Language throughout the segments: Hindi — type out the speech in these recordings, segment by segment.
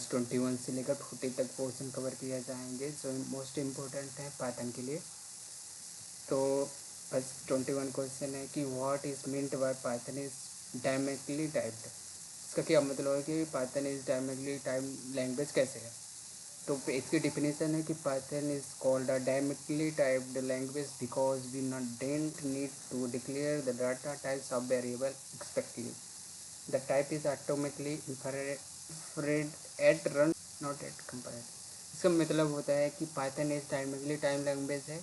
क्लास 21 से लेकर 40 तक पोर्शन कवर किया जाएंगे जो मोस्ट इम्पोर्टेंट है पाइथन के लिए। तो बस 21 क्वेश्चन है कि what is meant by Python is dynamically typed. इसका क्या मतलब है कि Python is dynamically typed language कैसे है। तो इसकी डिफिनेशन है कि Python is called a dynamically typed language because we not don't need to declare the data types of variable explicitly the type is automatically inferred at run not at compile. इसका मतलब होता है कि Python is dynamically time language है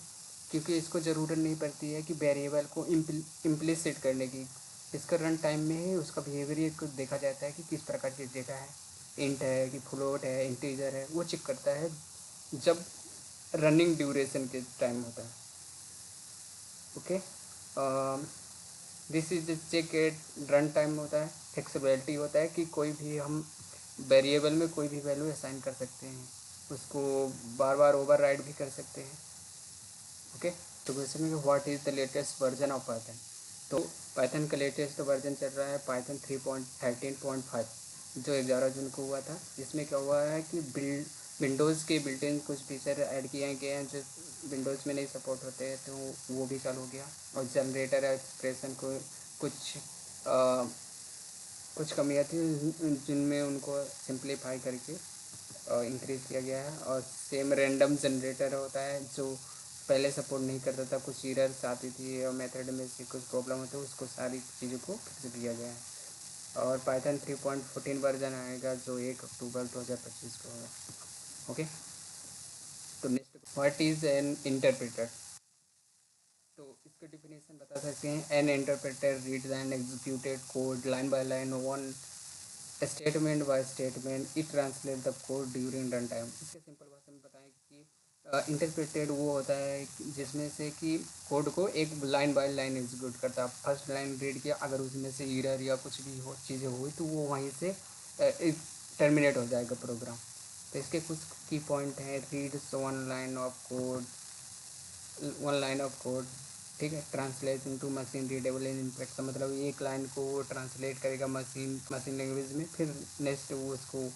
क्योंकि इसको ज़रूरत नहीं पड़ती है कि वेरिएबल को इम्प्लिसिट करने की। इसका रन टाइम में ही उसका बिहेवियर को देखा जाता है कि किस प्रकार की डेटा है, इंट है कि फ्लोट है, इंटीजर है, वो चेक करता है जब रनिंग ड्यूरेशन के टाइम होता है। Okay, this is check at run time होता है। फ्लेक्सिबिलिटी होता है कि कोई भी हम वेरिएबल में कोई भी वैल्यू असाइन कर सकते हैं, उसको बार बार ओवर राइड भी कर सकते हैं। ओके, तो क्वेश्चन है कि what is the latest version of Python. तो पाइथन का लेटेस्ट वर्जन चल रहा है पाइथन 3.13.5 जो 11 जून को हुआ था। इसमें क्या हुआ है कि विंडोज़ के बिल्ट इन कुछ फीचर ऐड किए गए हैं जो विंडोज़ में नहीं सपोर्ट होते हैं, तो वो भी चालू हो गया। और जनरेटर एक्सप्रेशन को कुछ आ, कुछ कमियाँ थी जिनमें उनको सिंप्लीफाई करके इंक्रीज़ किया गया है। और सेम रैंडम जनरेटर होता है जो पहले सपोर्ट नहीं करता था, कुछ एरर्स आती थी और मेथड में से कुछ प्रॉब्लम होती है, उसको सारी चीज़ों को फिक्स किया गया है। और पाइथन 3.14 वर्जन आएगा जो 1 अक्टूबर 2025 को होगा। ओके, तो next what is N interpreter. तो इसका डिफिनेशन बता सकते हैं। N interpreter reads and executed code line by line one statement by statement it translate the code during run time. इसके सिंपल भाषा में बताएं कि इंटरप्रेटेड वो होता है जिसमें से कि कोड को एक लाइन बाय लाइन एग्जीक्यूट करता है। फर्स्ट लाइन रीड किया, अगर उसमें से एरर या कुछ भी हो चीज़ें हुई तो वो वहीं से टर्मिनेट हो जाएगा प्रोग्राम। तो इसके कुछ की पॉइंट हैं। Reads one line of code, ठीक है। ट्रांसलेट इनटू मशीन रीडेबल इन इम्पैक्ट का मतलब एक लाइन को वो ट्रांसलेट करेगा मशीन लैंग्वेज में, फिर नेक्स्ट वो उसको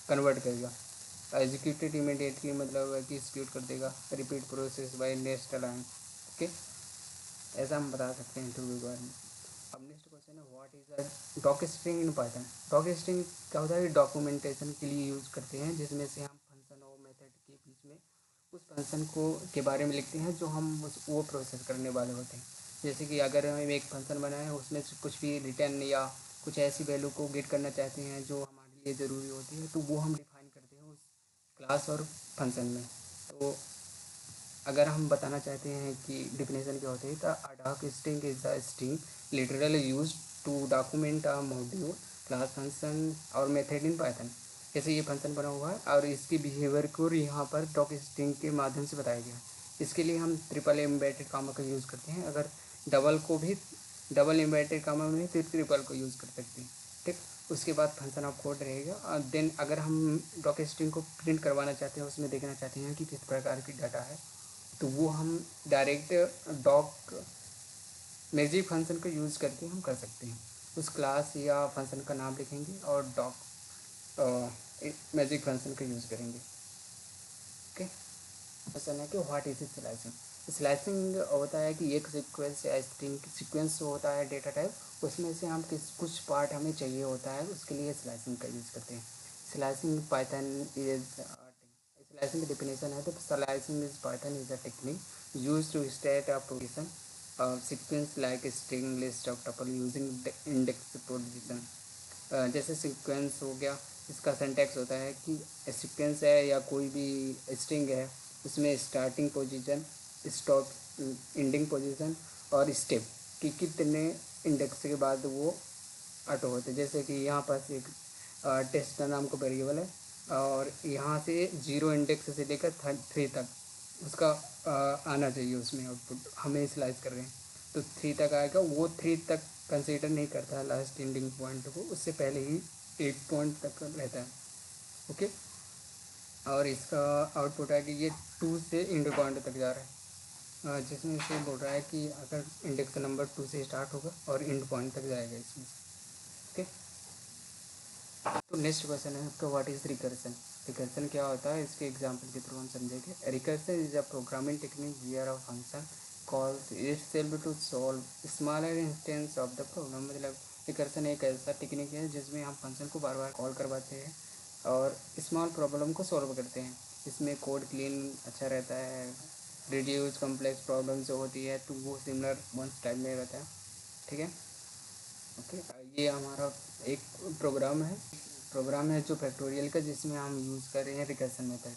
कन्वर्ट करेगा। एग्जीक्यूटेड इमीडिएटली मतलब है कि एग्जीक्यूट कर देगा। Repeat process by next line. Okay, ऐसा हम बता सकते हैं इंटरव्यू के बारे में। अब नेक्स्ट क्वेश्चन है what is a doc string in Python. Docstring क्या होता है, डॉक्यूमेंटेशन के लिए यूज़ करते हैं जिसमें से हम फंक्शन और मेथड के बीच में उस फंक्शन को के बारे में लिखते हैं जो हम वो प्रोसेस करने वाले होते हैं। जैसे कि अगर हम एक फंक्शन बनाए उसमें से कुछ भी रिटर्न या कुछ ऐसी वैल्यू को गेट करना चाहते हैं जो हमारे लिए ज़रूरी होती है, तो वो हम डिफाइन करते हैं उस क्लास और फंक्शन में। तो अगर हम बताना चाहते हैं कि डिफिनेशन क्या होती है, तो a dock string is a string literally use to document a module class function और मेथड इन पाइथन। जैसे ये फंक्शन बना हुआ है और इसकी बिहेवियर को यहाँ पर डॉक स्ट्रिंग के माध्यम से बताया गया है। इसके लिए हम ट्रिपल इन्वर्टेड कामा का यूज़ करते हैं। अगर डबल को भी डबल इन्वर्टेड कामा में फिर ट्रिपल को यूज़ कर सकते हैं, ठीक। उसके बाद फंक्शन ऑफ कोड रहेगा और देन अगर हम डॉक स्ट्रिंग को प्रिंट करवाना चाहते हैं, उसमें देखना चाहते हैं कि किस प्रकार की डाटा है, तो वो हम डायरेक्ट डॉक मैजिक फंक्शन को यूज़ करके हम कर सकते हैं। उस क्लास या फंक्शन का नाम लिखेंगे और डॉक मैजिक फंक्शन का यूज़ करेंगे। ओके, क्वेश्चन है कि व्हाट इज स्लाइसिंग। स्लाइसिंग होता है कि एक सीक्वेंस या स्ट्रिंग सीक्वेंस होता है डेटा टाइप, उसमें से हम कुछ पार्ट हमें चाहिए होता है, उसके लिए स्लाइसिंग का यूज़ करते हैं। स्लाइसिंग पाइथन इज स्लाइसिंग की डिफिनेशन है तो slicing is Python is a technique use to state a position sequence like string list of tuple using index position. जैसे सीक्वेंस हो गया, इसका सिंटैक्स होता है कि सीक्वेंस है या कोई भी स्ट्रिंग है, उसमें starting position, stop, ending position और स्टेप कि कितने इंडेक्स के बाद वो ऑटो होते हैं। जैसे कि यहाँ पास एक टेस्ट नाम का वेरिएबल है और यहाँ से 0 इंडेक्स से लेकर 3 तक उसका आना चाहिए उसमें आउटपुट, हमें स्लाइस कर रहे हैं तो 3 तक आएगा। वो 3 तक कंसीडर नहीं करता है लास्ट एंडिंग पॉइंट को, उससे पहले ही 8 पॉइंट तक रहता है। ओके, और इसका आउटपुट है कि ये 2 से एंड पॉइंट तक जा रहा है, जिसमें से बोल रहा है कि अगर इंडेक्स नंबर 2 से स्टार्ट होगा और एंड पॉइंट तक जाएगा इसमें से। ओके, तो नेक्स्ट क्वेश्चन है आपका, व्हाट इज़ रिकर्सन। रिकर्सन क्या होता है, इसके एग्जांपल के थ्रू हम समझेंगे। Recursion is a programming technique where a function calls itself to solve smaller instance of the problem. मतलब रिकर्सन एक ऐसा टेक्निक है जिसमें हम फंक्शन को बार बार कॉल करवाते हैं और स्मॉल प्रॉब्लम को सॉल्व करते हैं। इसमें कोड क्लीन अच्छा रहता है, रिड्यूस कॉम्प्लेक्स प्रॉब्लम जो होती है तो वो सिमिलर वंस टाइप में रहता है। ठीक है, ओके। ये हमारा एक प्रोग्राम है जो फैक्टोरियल का, जिसमें हम यूज़ कर रहे हैं रिकर्सन मेथड।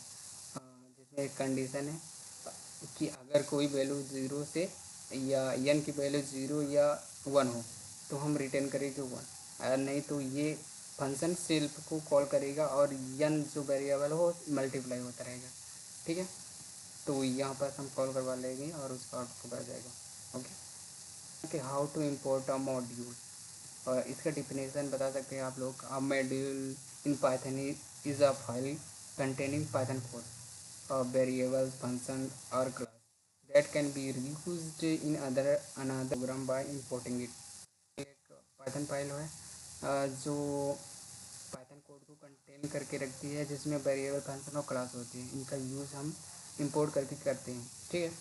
जिसमें एक कंडीशन है कि अगर कोई वैल्यू ज़ीरो से या एन की वैल्यू ज़ीरो या वन हो तो हम रिटर्न करेंगे वन, अगर नहीं तो ये फंक्शन सेल्फ को कॉल करेगा और एन जो वेरिएबल हो मल्टीप्लाई होता रहेगा। ठीक है, तो यहाँ पर हम कॉल करवा लेंगे और उसका आउटपुट आ जाएगा। Okay, how to import a module. और इसका डिफिनेशन बता सकते हैं आप लोग। A module in Python is a file containing Python code, variables, function और class that can be reused in another program by importing it। एक पाइथन फाइल है जो पाइथन कोड को कंटेन करके रखती है, जिसमें वेरिएबल, फंक्शन और क्लास होती है। इनका यूज़ हम इंपोर्ट करके करते हैं। ठीक है,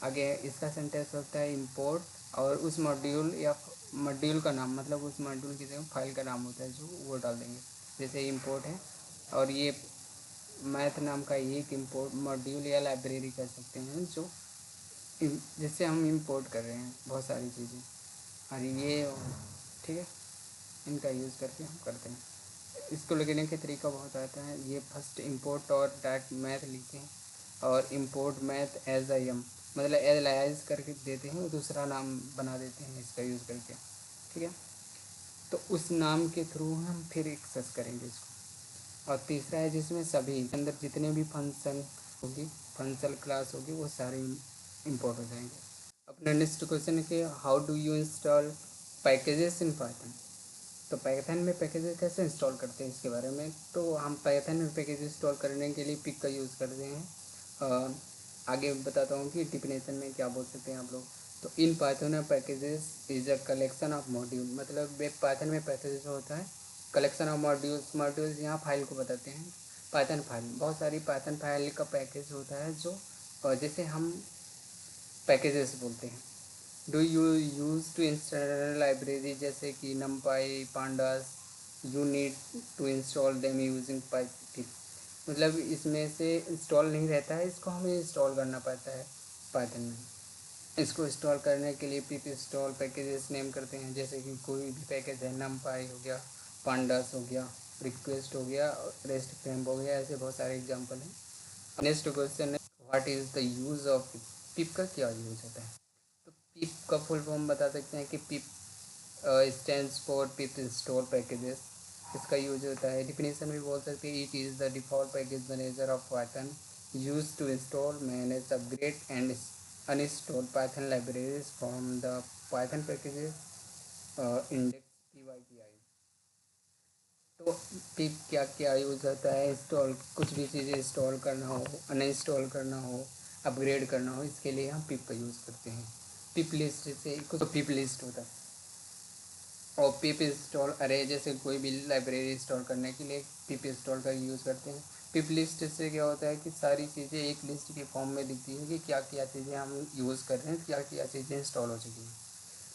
आगे इसका सेंटेंस होता है इंपोर्ट और उस मॉड्यूल या मॉड्यूल का नाम, मतलब उस मॉड्यूल की जगह फाइल का नाम होता है जो वो डाल देंगे। जैसे इंपोर्ट है और ये मैथ नाम का एक इंपोर्ट मॉड्यूल या लाइब्रेरी कह सकते हैं जो जिससे हम इंपोर्ट कर रहे हैं बहुत सारी चीज़ें। और ये ठीक है, इनका यूज़ करके हम करते हैं। इसको लिखने के तरीका बहुत आता है। ये फर्स्ट इंपोर्ट और डायरेक्ट मैथ लिखते हैं और import math as I M, मतलब एलाइज करके देते हैं, दूसरा नाम बना देते हैं इसका यूज़ करके। ठीक है, तो उस नाम के थ्रू हम फिर एक्सेस करेंगे इसको। और तीसरा है जिसमें सभी अंदर जितने भी फंक्शन होगी, फंक्शन क्लास होगी, वो सारे इंपोर्ट हो जाएंगे। अपना नेक्स्ट क्वेश्चन है कि how do you install packages in Python. तो पाइथन में पैकेजेस कैसे इंस्टॉल करते हैं इसके बारे में। तो हम पाइथन में पैकेज इंस्टॉल करने के लिए पिक का यूज़ करते हैं। आगे बताता हूँ कि डिफिनेशन में क्या बोल सकते हैं आप लोग। तो in Python packages is a collection of module, मतलब एक पाइथन में पैकेज होता है कलेक्शन ऑफ मॉड्यूल्स। मॉड्यूल्स यहाँ फाइल को बताते हैं। पाइथन फाइल, बहुत सारी पाइथन फाइल का पैकेज होता है जो जैसे हम पैकेजेस बोलते हैं। Do you use to install library जैसे कि numpy, pandas, you need to install them using python। मतलब इसमें से इंस्टॉल नहीं रहता है, इसको हमें इंस्टॉल करना पड़ता है पाइथन में। इसको इंस्टॉल करने के लिए पिप इंस्टॉल पैकेजेस नेम करते हैं, जैसे कि कोई भी पैकेज है, numpy हो गया, pandas हो गया, रिक्वेस्ट हो गया, रेस्ट फ्रेम हो गया, ऐसे बहुत सारे एग्जांपल हैं। नेक्स्ट क्वेश्चन है what is the use of pip. Pip का क्या यूज़ होता है। तो पिप का फुल फॉर्म बता सकते हैं कि pip stands for pip install packages. इसका यूज होता है, डिफिनेशन भी बोल सकते हैं, it is the default package manager of Python use to install, manage, upgrade and uninstall Python libraries from the Python packages index PYPI। तो पिप क्या क्या यूज़ होता है, इंस्टॉल, कुछ भी चीज़ें इंस्टॉल करना हो, अनइंस्टॉल करना हो, अपग्रेड करना हो, इसके लिए हम पिप का यूज़ करते हैं। पिप लिस्ट से कुछ पिप लिस्ट होता है और पिप इंस्टॉल अरे जैसे कोई भी लाइब्रेरी इंस्टॉल करने के लिए पिप इंस्टॉल का यूज़ करते हैं। पिप लिस्ट से क्या होता है कि सारी चीज़ें एक लिस्ट के फॉर्म में दिखती है कि क्या क्या चीज़ें हम यूज़ कर रहे हैं, क्या क्या चीज़ें इंस्टॉल हो चुकी हैं।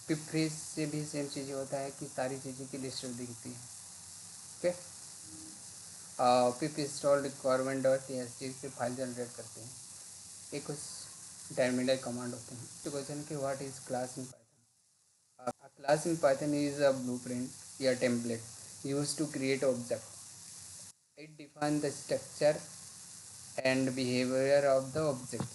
पिप फ्रीज से भी सेम चीज़ें होता है कि सारी चीज़ें की लिस्ट दिखती है। ओके, पिप इंस्टॉल रिक्वायरमेंट डॉट txt से फाइल जनरेट करते हैं। एक कुछ टर्मिनल कमांड होते हैं। तो क्वेश्चन कि what is class in Python. A class in Python is a blueprint या template used to create object. It defines the structure and behavior of the object।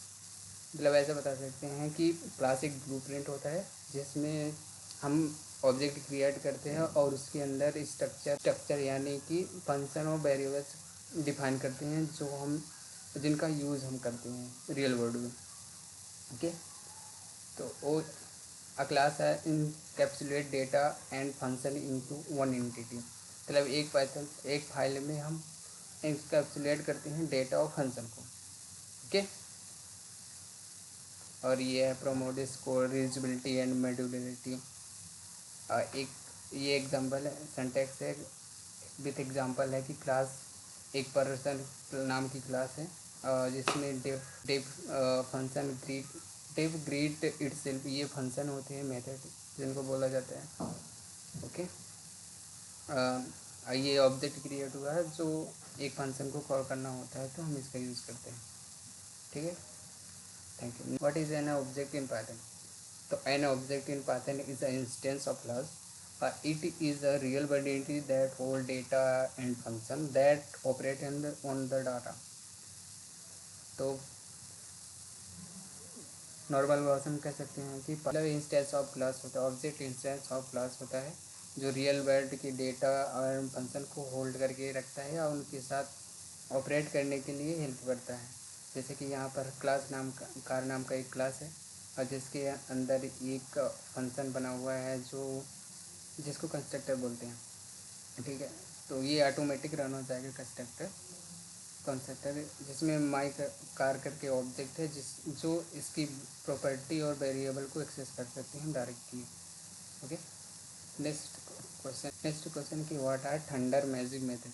मतलब ऐसे बता सकते हैं कि क्लास एक ब्लूप्रिंट होता है जिसमें हम ऑब्जेक्ट क्रिएट करते हैं और उसके अंदर स्ट्रक्चर यानी कि फंक्शन और वेरिएबल्स डिफाइन करते हैं जो हम जिनका यूज़ हम करते हैं रियल वर्ल्ड में। ओके, तो वो अ क्लास है encapsulate data and function into one entity. मतलब एक पाइथन एक फाइल में हम इनकैप्सुलेट करते हैं डेटा और फंक्शन को। ओके, और ये है प्रमोट स्कोर रीजबिलिटी एंड मॉड्यूलरिटी। एक ये एग्जांपल है, सिंटैक्स है विथ एग्जांपल है कि क्लास एक पर्सन नाम की क्लास है जिसमें डेफ फंक्शन ग्रीट इटसेल्फ, ये फंक्शन होते हैं मेथड जिनको बोला जाता है। ओके, ये ऑब्जेक्ट क्रिएट हुआ है जो एक फंक्शन को कॉल करना होता है, तो हम इसका यूज़ करते हैं। ठीक है, thank you. What is an object in Python? तो an object in Python is a instance of class. It is a real world entity that hold data and function that operate on the data. तो नॉर्मल वर्जन कह सकते हैं कि पहला इंस्टेंस ऑफ क्लास होता है, ऑब्जेक्ट इंस्टेंस ऑफ क्लास होता है जो रियल वर्ल्ड की डेटा और फंक्शन को होल्ड करके रखता है और उनके साथ ऑपरेट करने के लिए हेल्प करता है। जैसे कि यहाँ पर क्लास नाम का कार नाम का एक क्लास है और जिसके अंदर एक फंक्शन बना हुआ है जो जिसको कंस्ट्रक्टर बोलते हैं। ठीक है, तो ये ऑटोमेटिक रन हो जाएगा कंस्ट्रक्टर जिसमें माई कार करके ऑब्जेक्ट है जो इसकी प्रॉपर्टी और वेरिएबल को एक्सेस कर सकते हैं डायरेक्टली। ओके, नेक्स्ट क्वेश्चन कि what are thunder magic method?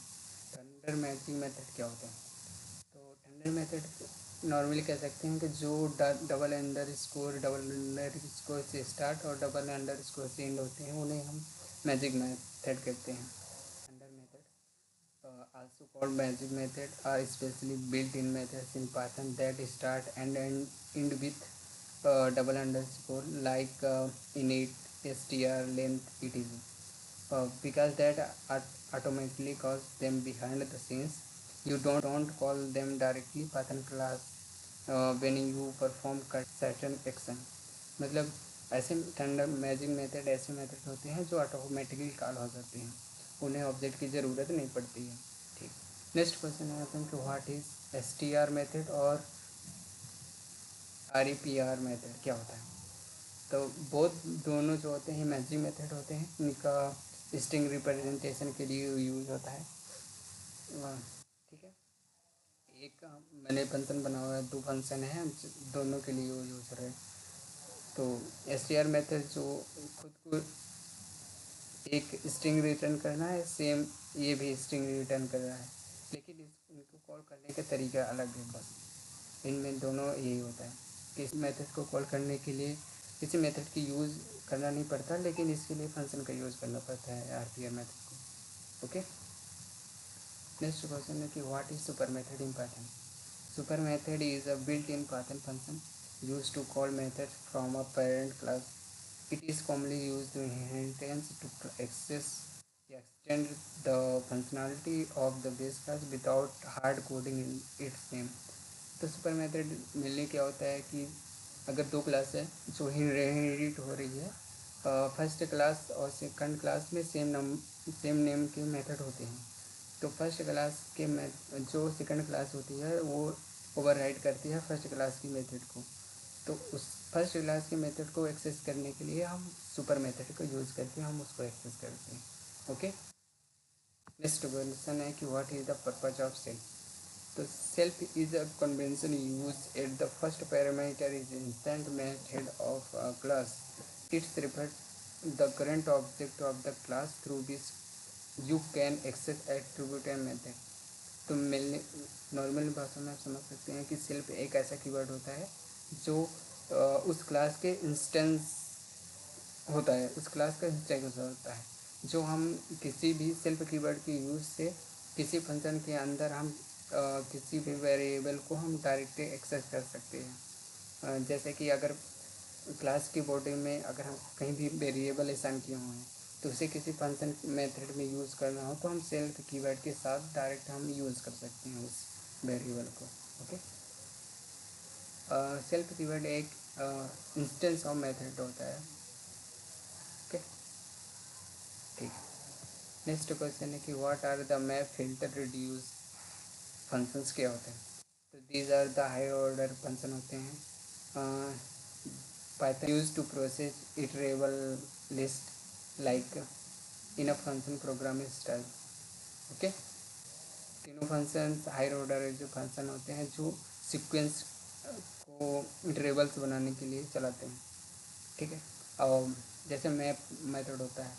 Thunder magic method क्या होता है? तो थंडर मेथड नॉर्मली कह सकते हैं कि जो डबल अंडर स्कोर से स्टार्ट और डबल अंडर स्कोर से एंड होते हैं उन्हें हम मैजिक मेथड कहते हैं। Thunder method also called magic method are specially built-in methods in Python that start and end with double underscore like init, str, length, etc. Because that automatically calls them behind the scenes. You don't call them directly Python class when you perform certain action. मतलब ऐसे थंडर मैजिक मेथड ऐसे मेथड होते हैं जो ऑटोमेटिकली कॉल हो जाते हैं, उन्हें ऑब्जेक्ट की ज़रूरत नहीं पड़ती है। ठीक, नेक्स्ट क्वेश्चन है कि व्हाट इज़ STR मेथड और REPR मेथड क्या होता है? तो बहुत दोनों जो होते हैं मैजिक मेथड होते हैं, इनका स्ट्रिंग रिप्रेजेंटेशन के लिए यूज़ होता है। ठीक है, एक मैंने फंक्शन बना हुआ है, दो फंक्शन है दोनों के लिए यूज हो रहा है। तो STR मेथड जो खुद को एक स्ट्रिंग रिटर्न करना है, सेम ये भी स्ट्रिंग रिटर्न कर रहा है, लेकिन इनको कॉल करने का तरीका अलग है। बस इनमें दोनों यही होता है कि इस मेथड को कॉल करने के लिए किसी मेथड की यूज़ करना नहीं पड़ता, लेकिन इसके लिए फंक्शन का यूज़ करना पड़ता है RPR मेथड को। ओके, नेक्स्ट क्वेश्चन है कि what is super method in Python? Super method is a built in Python function used to call methods from a parent class. It is commonly used to inheritance to access extend the functionality of the base class without hard coding in its name. तो सुपर मेथड मिलने क्या होता है कि अगर दो क्लास है जो इनहेरिट हो रही है, फर्स्ट क्लास और सेकंड क्लास में सेम नेम के मेथड होते हैं, तो फर्स्ट क्लास के जो सेकंड क्लास होती है वो ओवरराइड करती है फर्स्ट क्लास की मेथड को। तो उस फर्स्ट क्लास के मेथड को एक्सेस करने के लिए हम सुपर मेथड को यूज़ करके हम उसको एक्सेस करते हैं। ओके, नेक्स्ट क्वेश्चन है कि what is the purpose of self? तो self is a convention use at the first parameter is instant method of class. It's refer the current object of the class through which you can access attribute and method. तो मिलने नॉर्मल भाषा में आप समझ सकते हैं कि सेल्फ एक ऐसा कीवर्ड होता है जो उस क्लास के इंस्टेंस होता है, उस क्लास का इंस्टेंस होता है, जो हम किसी भी सेल्फ कीवर्ड के यूज़ से किसी फंक्शन के अंदर हम किसी भी वेरिएबल को हम डायरेक्टली एक्सेस कर सकते हैं। जैसे कि अगर क्लास की बॉडी में अगर हम कहीं भी वेरिएबल असाइन किए हुए हैं तो उसे किसी फंक्शन मेथड में यूज़ करना हो तो हम सेल्फ कीवर्ड के साथ डायरेक्ट हम यूज़ कर सकते हैं उस वेरिएबल को। ओके, सेल्फ कीवर्ड एक इंस्टेंस ऑफ मेथड होता है। ओके, ठीक। नेक्स्ट क्वेश्चन है कि what are the map filter reduce functions क्या होते हैं? तो these are the higher order function होते हैं Python use to process iterable list like in a function programming style. Okay, तीनों फंक्शन हायर ऑर्डर जो फंक्शन होते हैं जो सीक्वेंस को इटरेबल्स बनाने के लिए चलाते हैं। ठीक है, और जैसे मैप मेथड होता है,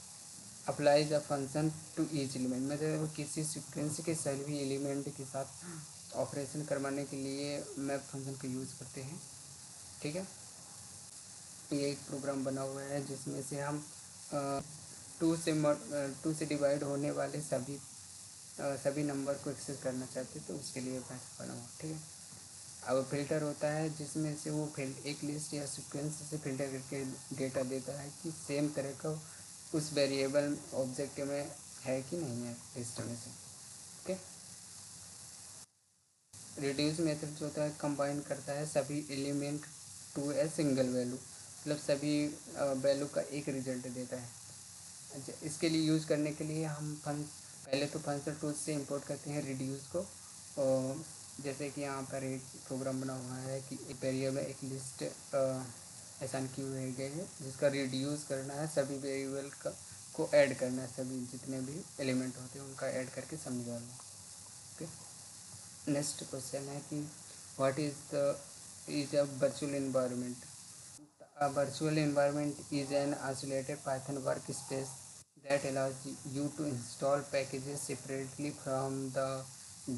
apply the function to each element, मतलब किसी सीक्वेंस के सभी एलिमेंट के साथ ऑपरेशन करवाने के लिए मैप फंक्शन का यूज़ करते हैं। ठीक है, ये एक प्रोग्राम बना हुआ है जिसमें से हम टू से डिवाइड होने वाले सभी नंबर को एक्सेस करना चाहते हैं, तो उसके लिए मैथ बना हुआ। ठीक है, अब फिल्टर होता है जिसमें से वो एक लिस्ट या सीक्वेंस से फिल्टर करके डेटा देता है कि सेम तरह का उस वेरिएबल ऑब्जेक्ट में है कि नहीं है लिस्ट में से। ओके, रिड्यूस मेथड जो होता है कंबाइन करता है सभी element to a single value, मतलब सभी वैल्यू का एक रिजल्ट देता है। अच्छा, इसके लिए यूज़ करने के लिए हम पहले तो फंक्शन टूल से इंपोर्ट करते हैं रिड्यूस को। और जैसे कि यहाँ पर एक प्रोग्राम बना हुआ है कि एक वेरिएबल एक लिस्ट असाइन की हुई गई है जिसका रिड्यूस करना है, सभी वेरिएबल का को ऐड करना है, सभी जितने भी एलिमेंट होते हैं उनका ऐड करके सब निकालना है। ओके, नेक्स्ट क्वेश्चन है कि what is a virtual environment. A virtual environment is an isolated Python workspace that allows you to install packages separately from the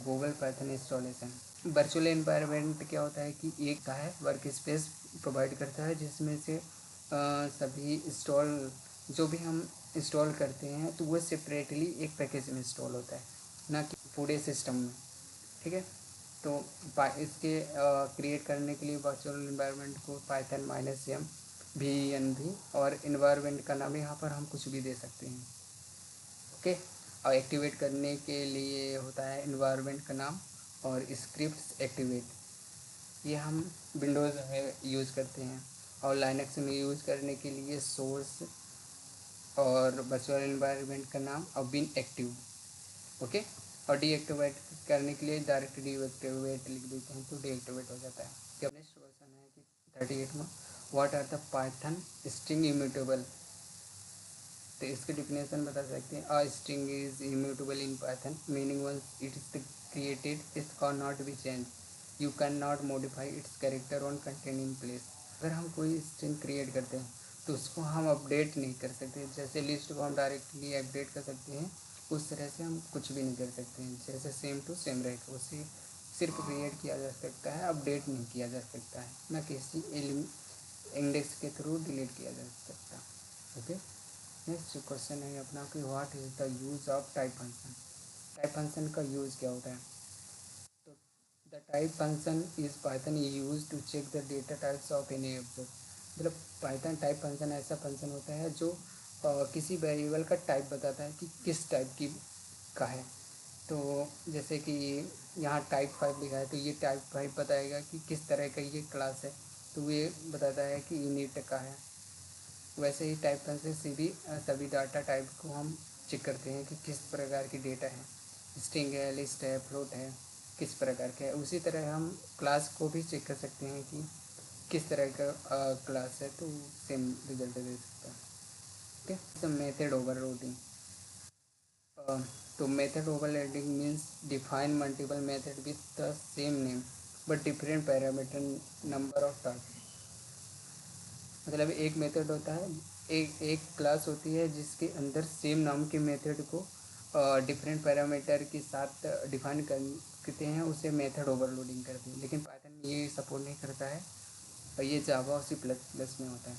Google Python installation। Virtual environment क्या होता है कि एक का है वर्क स्पेस प्रोवाइड करता है जिसमें से सभी इंस्टॉल जो भी हम इंस्टॉल करते हैं तो वो सेपरेटली एक पैकेज में इंस्टॉल होता है, ना कि पूरे सिस्टम में। ठीक है, तो इसके क्रिएट करने के लिए वर्चुअल इन्वायरमेंट को पाइथन -m venv और इन्वायरमेंट का नाम यहाँ पर हम कुछ भी दे सकते हैं। ओके, और एक्टिवेट करने के लिए होता है इन्वायरमेंट का नाम और स्क्रिप्ट एक्टिवेट, ये हम विंडोज़ में यूज़ करते हैं। और लाइनक्स में यूज़ करने के लिए सोर्स और वर्चुअल इन्वायरमेंट का नाम और बिन एक्टिव। ओके, और डीएक्टिवेट करने के लिए डायरेक्ट डीएक्टिवेट लिख देते हैं तो डीएक्टिवेट हो जाता है। जब नेक्स्ट क्वेश्चन है कि 38 में what are the Python string immutable, तो इसके डिफिनेशन बता सकते हैं। A string is immutable in Python meaning once it is created it can not be change, you can not modify its character on content in place. अगर हम कोई स्ट्रिंग क्रिएट करते हैं तो उसको हम अपडेट नहीं कर सकते, जैसे लिस्ट को हम डायरेक्टली अपडेट कर सकते हैं उस तरह से हम कुछ भी नहीं कर सकते हैं। जैसे सेम टू सेम रहेगा, उसे सिर्फ क्रिएट किया जा सकता है, अपडेट नहीं किया जा सकता है, ना किसी इंडेक्स के थ्रू डिलीट किया जा सकता है। ओके, नेक्स्ट क्वेश्चन है अपना कि what is the use of type function. Type function का यूज़ क्या होता है, तो the type function is Python use to check the data types of any object, मतलब पाइथन टाइप फंक्शन ऐसा फंक्शन होता है जो किसी वेरिएबल का टाइप बताता है कि किस टाइप की का है। तो जैसे कि यहाँ टाइप 5 लिखा है तो ये टाइप 5 बताएगा कि किस तरह का ये क्लास है, तो ये बताता है कि यूनिट का है। वैसे ही टाइप फंक्शन से भी सभी डाटा टाइप को हम चेक करते हैं कि किस प्रकार की डेटा है, स्ट्रिंग है, लिस्ट है, फ्लोट है, किस प्रकार का है। उसी तरह हम क्लास को भी चेक कर सकते हैं कि किस तरह का क्लास है, तो सेम रिजल्ट दे सकता है। ओके, तो मेथड ओवरलोडिंग, तो method overloading means define multiple method with the same name but different parameter number of task, मतलब एक मेथड होता है, एक क्लास होती है जिसके अंदर सेम नाम के मेथड को डिफरेंट पैरामीटर के साथ डिफाइन करते हैं, उसे मेथड ओवरलोडिंग करते हैं। लेकिन पाइथन ये सपोर्ट नहीं करता है और ये जावा और C++ में होता है।